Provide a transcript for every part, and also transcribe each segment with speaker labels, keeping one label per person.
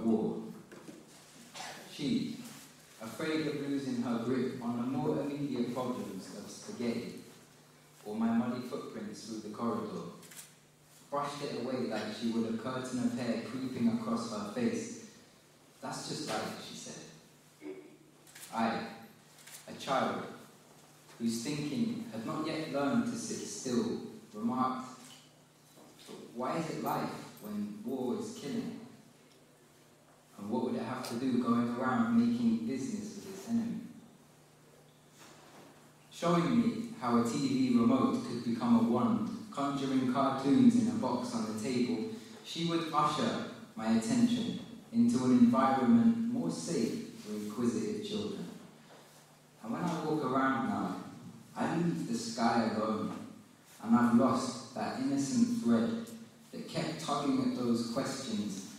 Speaker 1: war. She, afraid of losing her grip on the more immediate problems of spaghetti, or my muddy footprints through the corridor, brushed it away like she would a curtain of hair creeping across her face. That's just life, she said. I, a child, whose thinking had not yet learned to sit still, remarked, "But why is it life when war is killing? And what would it have to do going around making business with its enemy?" Showing me how a TV remote could become a wand, conjuring cartoons in a box on the table, she would usher my attention into an environment more safe for inquisitive children. And when I walk around now, I leave the sky alone, and I've lost that innocent thread that kept tugging at those questions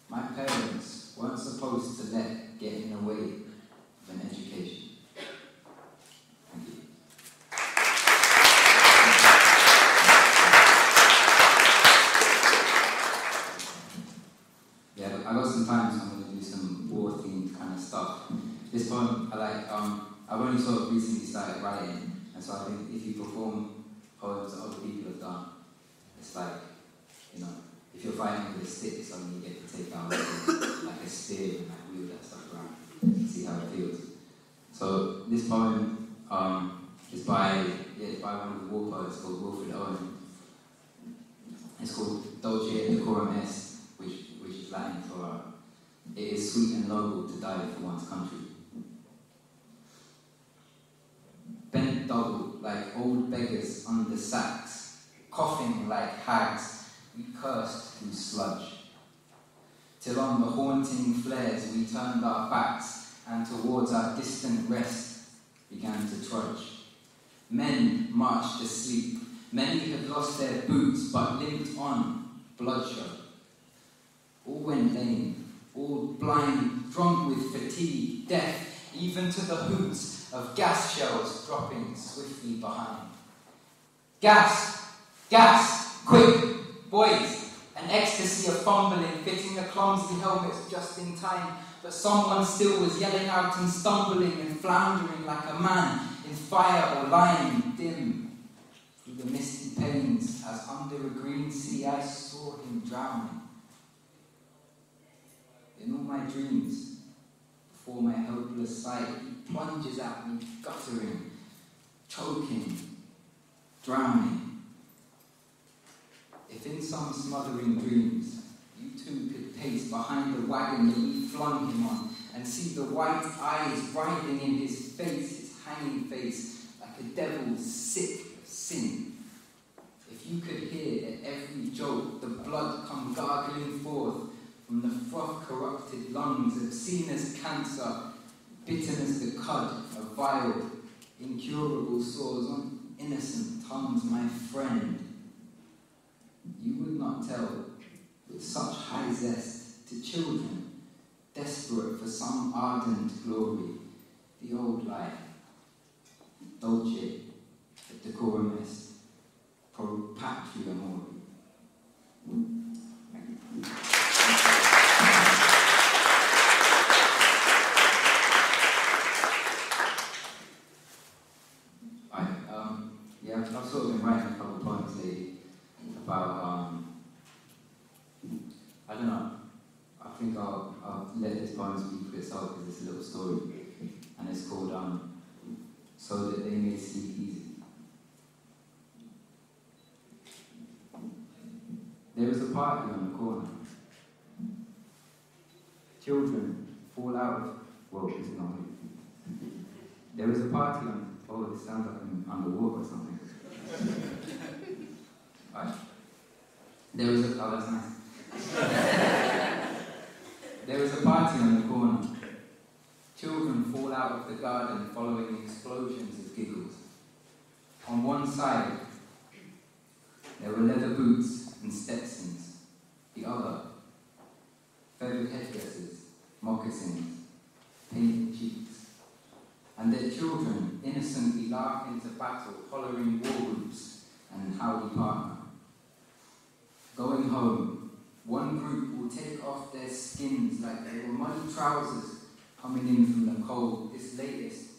Speaker 1: my parents weren't supposed to let get in the way of an education. Thank you. Yeah, I got some time, so I'm going to do some war-themed kind of stuff. This poem, I like, I've only sort of recently started writing, and so I think if you perform poems that other people have done, it's like, you know, if you're fighting with a stick, suddenly you get to take down like a spear and like wheel that stuff around and see how it feels. So this poem is by one of the war poets called Wilfred Owen. It's called Dolce et Decorum Est, which is Latin for it is sweet and noble to die for one's country. Bent double like old beggars under sacks, coughing like hags, we cursed through sludge. Till on the haunting flares we turned our backs, and towards our distant rest began to trudge. Men marched asleep, many had lost their boots, but limped on, bloodshot. All went lame, all blind, drunk with fatigue, deaf, even to the hoots of gas shells dropping swiftly behind. Gas! Gas! Quick! Boys! An ecstasy of fumbling, fitting the clumsy helmets just in time, but someone still was yelling out and stumbling and floundering like a man in fire or lying dim through the misty panes, as under a green sea I saw him drowning. In all my dreams, before my helpless sight, he plunges at me, guttering, choking, drowning. If in some smothering dreams you too could pace behind the wagon that we flung him on, and see the white eyes writhing in his face, his hanging face, like a devil sick of sin. If you could hear at every jolt the blood come gargling forth from the froth-corrupted lungs, obscene as cancer, bitter as the cud of vile, incurable sores on innocent tongues, my friend, you would not tell with such high zest to children desperate for some ardent glory the old lie, Dolce et Decorum Est, pro patria mori. I've sort of been writing a couple of poems lately about, I don't know, I think I'll let this poem speak for itself because it's a little story, and it's called So That They May Sleep Easy. There is a party on the corner. Children fall out of, well, it's not me. There is a party on, oh, it sounds like I'm underwater or something. Right. There was a, oh, that's nice. There was a party on the corner. Children fall out of the garden following explosions of giggles. On one side, there were leather boots and Stetsons. The other, feathered headdresses, moccasins, painted cheeks. And their children innocently laugh into battle, hollering war whoops and howdy partner. Going home, one group will would take off their skins like they were muddy trousers coming in from the cold. This latest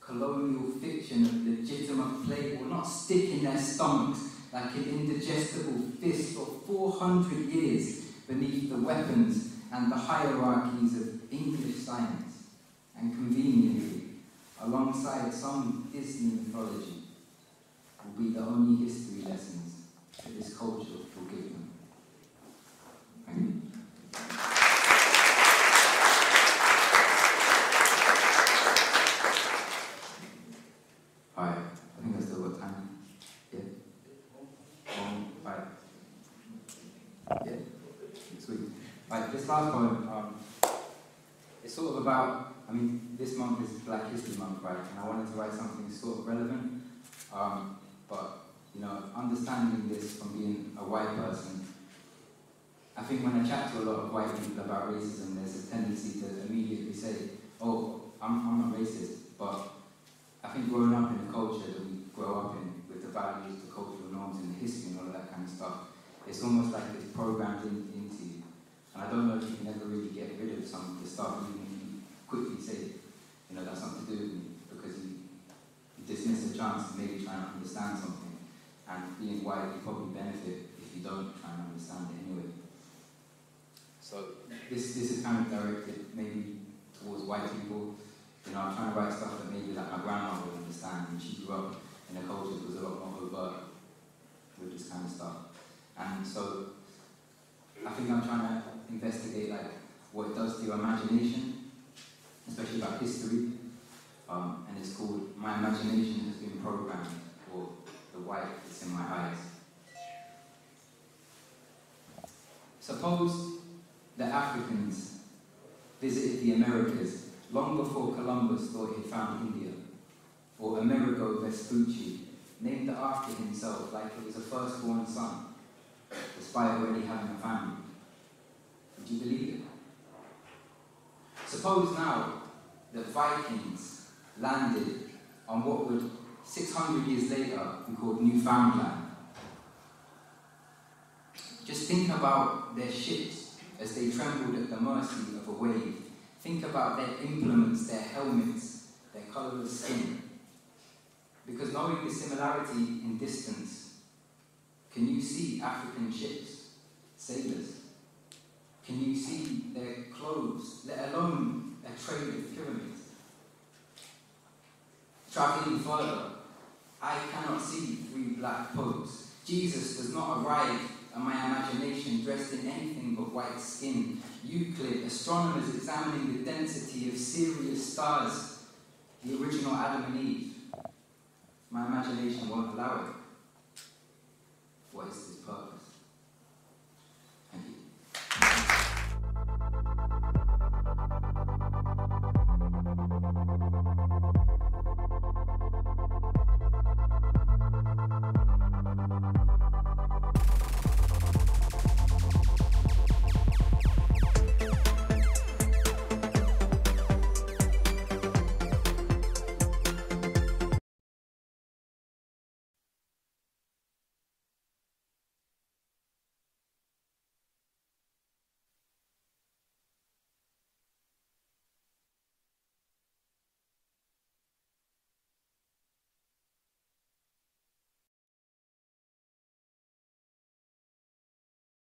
Speaker 1: colonial fiction of legitimate play will not stick in their stomachs like an indigestible fist for 400 years beneath the weapons and the hierarchies of English science. And conveniently, alongside some Disney mythology, will be the only history lessons that this culture will give them. Thank you. Alright, I think I still got time. Yeah? 5. Yeah? Sweet. Right, this last poem, it's sort of about, this month is Black History Month, right? And I wanted to write something sort of relevant. But, understanding this from being a white person, I think when I chat to a lot of white people about racism, there's a tendency to immediately say, oh, I'm not racist. But I think growing up in the culture that we grow up in, with the values, the cultural norms, and the history and all of that kind of stuff, it's almost like it's programmed into you. And I don't know if you can ever really get rid of some of the stuff, even if you quickly say, that's something to do with me, because you dismiss a chance to maybe try and understand something. And being white, you probably benefit if you don't try and understand it anyway. So this is kind of directed maybe towards white people. I'm trying to write stuff that maybe like my grandma would understand, and she grew up in a culture that was a lot more overt with this kind of stuff. And so I think I'm trying to investigate like what it does to your imagination, especially about history. And it's called My Imagination Has Been Programmed, or The White That's in My Eyes. Suppose the Africans visited the Americas long before Columbus thought he'd found India, or Amerigo Vespucci named it after himself like it was a firstborn son, despite already having a family. Would you believe it? Suppose now that Vikings landed on what would 600 years later be called Newfoundland. Just think about their ships as they trembled at the mercy of a wave. Think about their implements, their helmets, their colourless skin. Because knowing the similarity in distance, can you see African ships, sailors? Can you see their clothes, let alone a trade of pyramids? Travelling further, I cannot see 3 black popes. Jesus does not arrive at my imagination dressed in anything but white skin. Euclid, astronomers examining the density of Sirius stars, the original Adam and Eve. My imagination won't allow it.